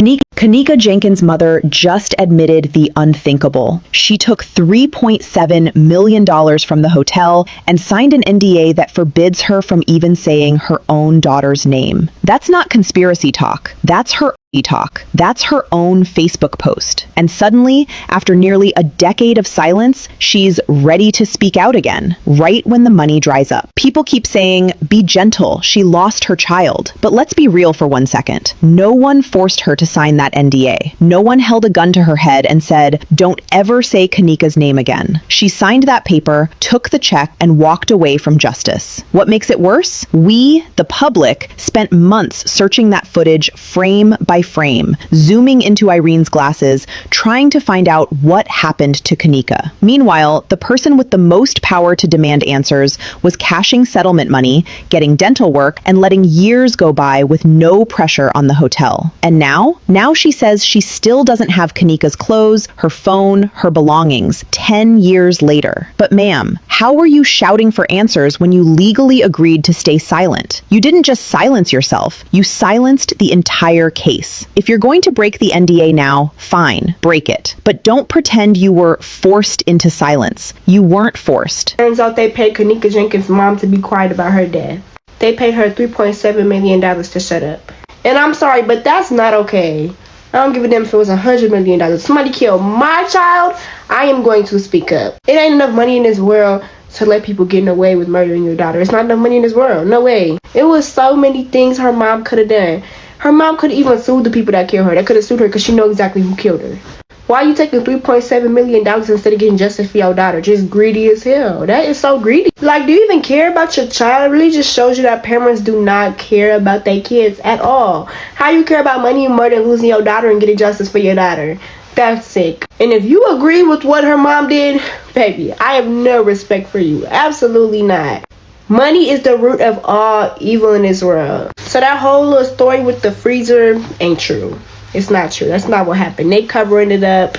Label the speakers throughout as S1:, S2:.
S1: Kenneka Jenkins' mother just admitted the unthinkable. She took $3.7 million from the hotel and signed an NDA that forbids her from even saying her own daughter's name. That's not conspiracy talk. That's her talk. That's her own Facebook post. And suddenly, after nearly a decade of silence, she's ready to speak out again, right when the money dries up. People keep saying, be gentle, she lost her child. But let's be real for 1 second. No one forced her to sign that NDA. No one held a gun to her head and said, don't ever say Kenneka's name again. She signed that paper, took the check, and walked away from justice. What makes it worse? We, the public, spent months searching that footage frame by frame, zooming into Irene's glasses, trying to find out what happened to Kenneka. Meanwhile, the person with the most power to demand answers was cashing settlement money, getting dental work, and letting years go by with no pressure on the hotel. And now she says she still doesn't have Kenneka's clothes, her phone, her belongings, 10 years later. But ma'am, how were you shouting for answers when you legally agreed to stay silent? You didn't just silence yourself, you silenced the entire case. If you're going to break the NDA now, fine, break it. But don't pretend you were forced into silence. You weren't forced.
S2: Turns out they paid Kenneka Jenkins' mom to be quiet about her death. They paid her $3.7 million to shut up. And I'm sorry, but that's not okay. I don't give a damn if it was $100 million. If somebody killed my child, I am going to speak up. It ain't enough money in this world to let people get away with murdering your daughter. It's not enough money in this world. No way. It was so many things her mom could have done. Her mom could have even sued the people that killed her. They could have sued her because she knows exactly who killed her. Why are you taking $3.7 million instead of getting justice for your daughter? Just greedy as hell. That is so greedy. Like, do you even care about your child? It really just shows you that parents do not care about their kids at all. How you care about money and murder and losing your daughter and getting justice for your daughter? That's sick. And if you agree with what her mom did, baby, I have no respect for you. Absolutely not. Money is the root of all evil in this world. So that whole little story with the freezer ain't true. It's not true. That's not what happened. They covering it up.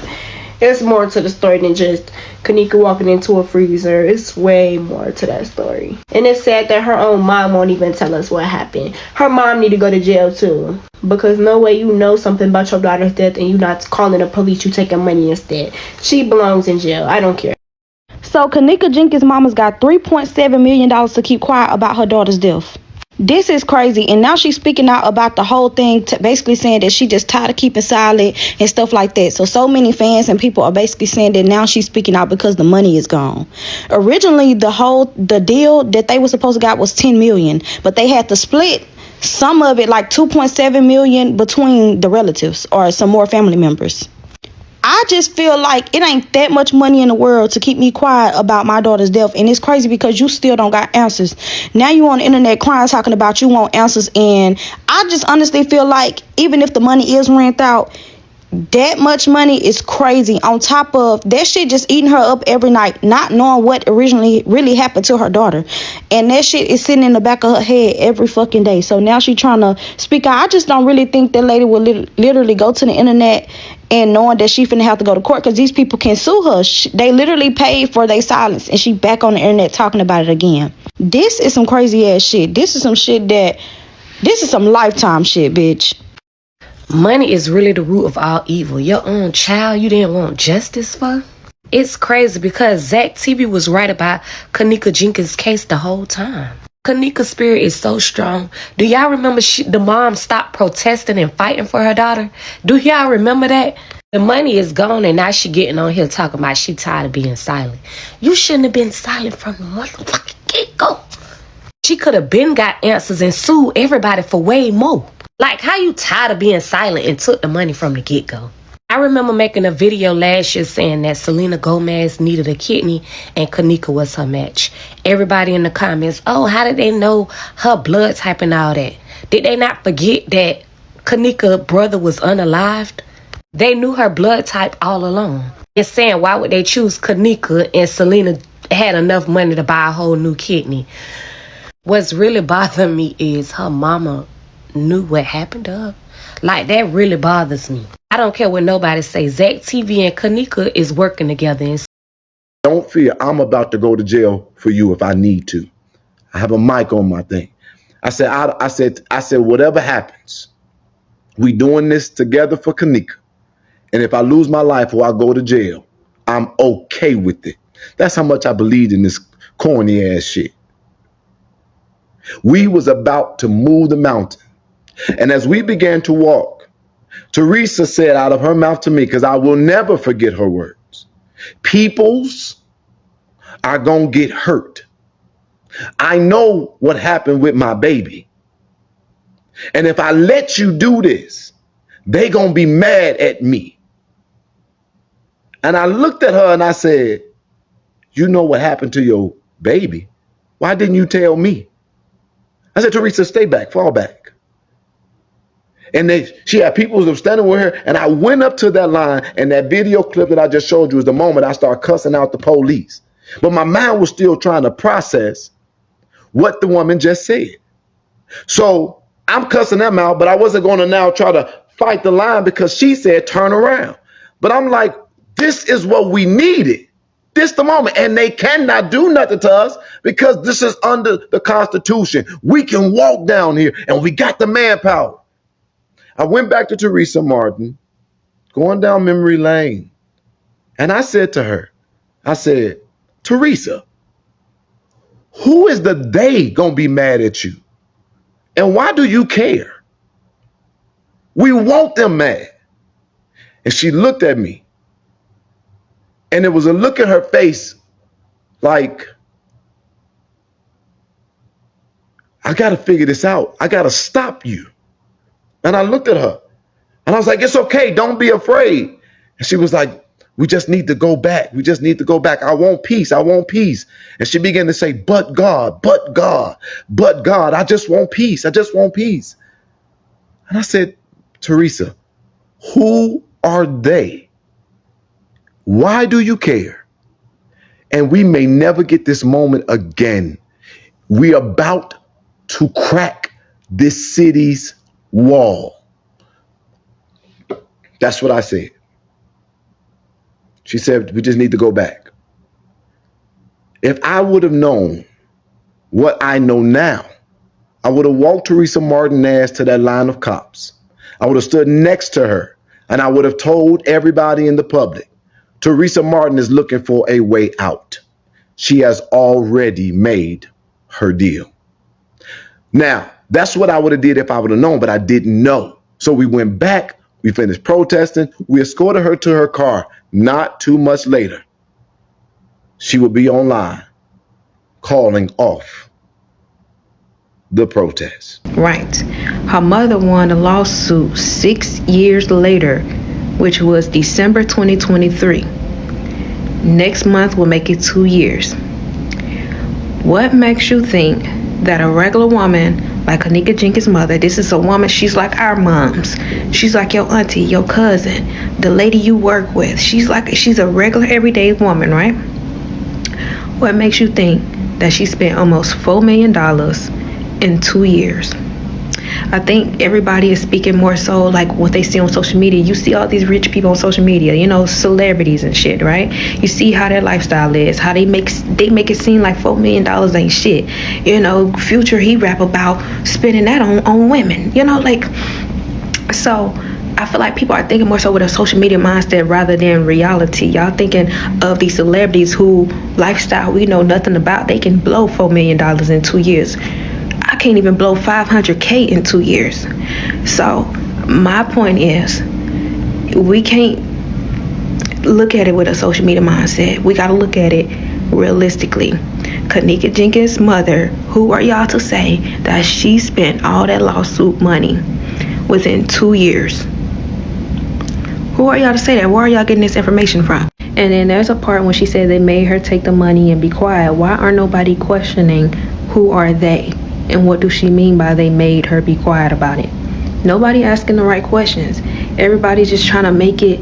S2: There's more to the story than just Kenneka walking into a freezer. It's way more to that story. And it's sad that her own mom won't even tell us what happened. Her mom need to go to jail too. Because no way you know something about your daughter's death and you not calling the police, you taking money instead. She belongs in jail. I don't care.
S3: So Kenneka Jenkins' mama's got $3.7 million to keep quiet about her daughter's death. This is crazy. And now she's speaking out about the whole thing, basically saying that she just tired of keeping silent and stuff like that. So many fans and people are basically saying that now she's speaking out because the money is gone. Originally, the deal that they were supposed to get was $10 million, but they had to split some of it, like $2.7 million, between the relatives or some more family members. I just feel like it ain't that much money in the world to keep me quiet about my daughter's death. And it's crazy because you still don't got answers. Now you on the internet crying, talking about you want answers. And I just honestly feel like even if the money is rent out, that much money is crazy. On top of that shit just eating her up every night, not knowing what originally really happened to her daughter. And that shit is sitting in the back of her head every fucking day. So now she trying to speak out. I just don't really think that lady will literally go to the internet and knowing that she finna have to go to court because these people can sue her. They literally paid for their silence and she back on the internet talking about it again. This is some crazy ass shit. This is some Lifetime shit, bitch.
S4: Money is really the root of all evil. Your own child you didn't want justice for? It's crazy because Zach TV was right about Kenneka Jenkins' case the whole time. Kenneka's spirit is so strong. Do y'all remember the mom stopped protesting and fighting for her daughter? Do y'all remember that? The money is gone and now she getting on here talking about she tired of being silent. You shouldn't have been silent from the motherfucking get-go. She could have been got answers and sued everybody for way more. Like, how you tired of being silent and took the money from the get-go? I remember making a video last year saying that Selena Gomez needed a kidney and Kenneka was her match. Everybody in the comments, oh, how did they know her blood type and all that? Did they not forget that Kenneka's brother was unalived? They knew her blood type all along. And saying, why would they choose Kenneka and Selena had enough money to buy a whole new kidney? What's really bothering me is her mama knew what happened to her. Like, that really bothers me. I don't care what nobody say. Zach TV and Kenneka is working together. And
S5: don't fear, I'm about to go to jail for you if I need to. I have a mic on my thing. I said, whatever happens, We doing this together for Kenneka. And if I lose my life or I go to jail, I'm okay with it. That's how much I believed in this corny ass shit. We was about to move the mountain. And as we began to walk, Teresa said out of her mouth to me, because I will never forget her words, peoples are going to get hurt. I know what happened with my baby. And if I let you do this, they going to be mad at me. And I looked at her and I said, you know what happened to your baby? Why didn't you tell me? I said, Teresa, stay back, fall back. And she had people who were standing with her, and I went up to that line, and that video clip that I just showed you is the moment I started cussing out the police. But my mind was still trying to process what the woman just said. So I'm cussing them out, but I wasn't going to now try to fight the line because she said turn around. But I'm like, this is what we needed. This the moment. And they cannot do nothing to us because this is under the Constitution. We can walk down here and we got the manpower. I went back to Teresa Martin, going down memory lane. And I said to her, I said, Teresa, who is the they gonna be mad at you? And why do you care? We want them mad. And she looked at me. And there was a look in her face like, I got to figure this out. I got to stop you. And I looked at her and I was like, it's okay. Don't be afraid. And she was like, we just need to go back. We just need to go back. I want peace. I want peace. And she began to say, but God, but God, but God. I just want peace. I just want peace. And I said, Teresa, who are they? Why do you care? And we may never get this moment again. We're about to crack this city's wall. That's what I said. She said, we just need to go back. If I would have known what I know now, I would have walked Teresa Martin ass to that line of cops. I would have stood next to her and I would have told everybody in the public, Teresa Martin is looking for a way out. She has already made her deal. Now, that's what I would have did if I would have known, but I didn't know. So we went back, we finished protesting, we escorted her to her car. Not too much later, she would be online calling off the protest.
S6: Right. Her mother won a lawsuit 6 years later, which was December 2023. Next month will make it 2 years. What makes you think that a regular woman like Kenneka Jenkins' mother, this is a woman, she's like our moms. She's like your auntie, your cousin, the lady you work with. She's a regular everyday woman, right? What makes you think that she spent almost $4 million in 2 years? I think everybody is speaking more so like what they see on social media. You see all these rich people on social media, you know, celebrities and shit, right? You see how their lifestyle is, how they make it seem like $4 million ain't shit. You know, Future, he rap about spending that on women, you know, like, so I feel like people are thinking more so with a social media mindset rather than reality. Y'all thinking of these celebrities who lifestyle we know nothing about, they can blow $4 million in 2 years. I can't even blow $500K in 2 years. So my point is, we can't look at it with a social media mindset. We got to look at it realistically. Kenneka Jenkins' mother, who are y'all to say that she spent all that lawsuit money within 2 years? Who are y'all to say that? Where are y'all getting this information from? And then there's a part when she said they made her take the money and be quiet. Why aren't nobody questioning who are they? And what do she mean by they made her be quiet about it? Nobody asking the right questions. Everybody's just trying to make it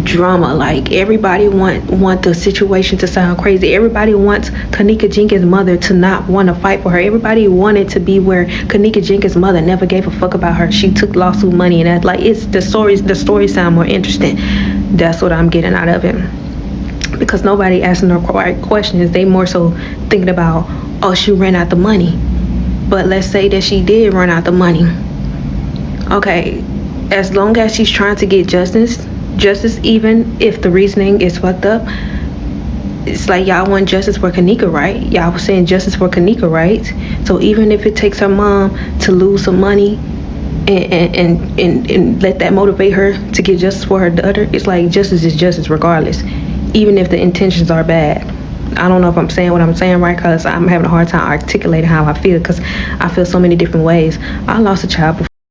S6: drama. Like, everybody want the situation to sound crazy. Everybody wants Kenneka Jenkins' mother to not want to fight for her. Everybody wanted to be where Kenneka Jenkins' mother never gave a fuck about her. She took lawsuit money, and that's like, it's the stories sound more interesting. That's what I'm getting out of it. Because nobody asking the right questions. They more so thinking about, oh, she ran out the money. But let's say that she did run out the money. Okay, as long as she's trying to get justice, even if the reasoning is fucked up, it's like y'all want justice for Kenneka, right? Y'all was saying justice for Kenneka, right? So even if it takes her mom to lose some money and let that motivate her to get justice for her daughter, it's like justice is justice regardless, even if the intentions are bad. I don't know if I'm saying what I'm saying right, because I'm having a hard time articulating how I feel, because I feel so many different ways. I lost a child before.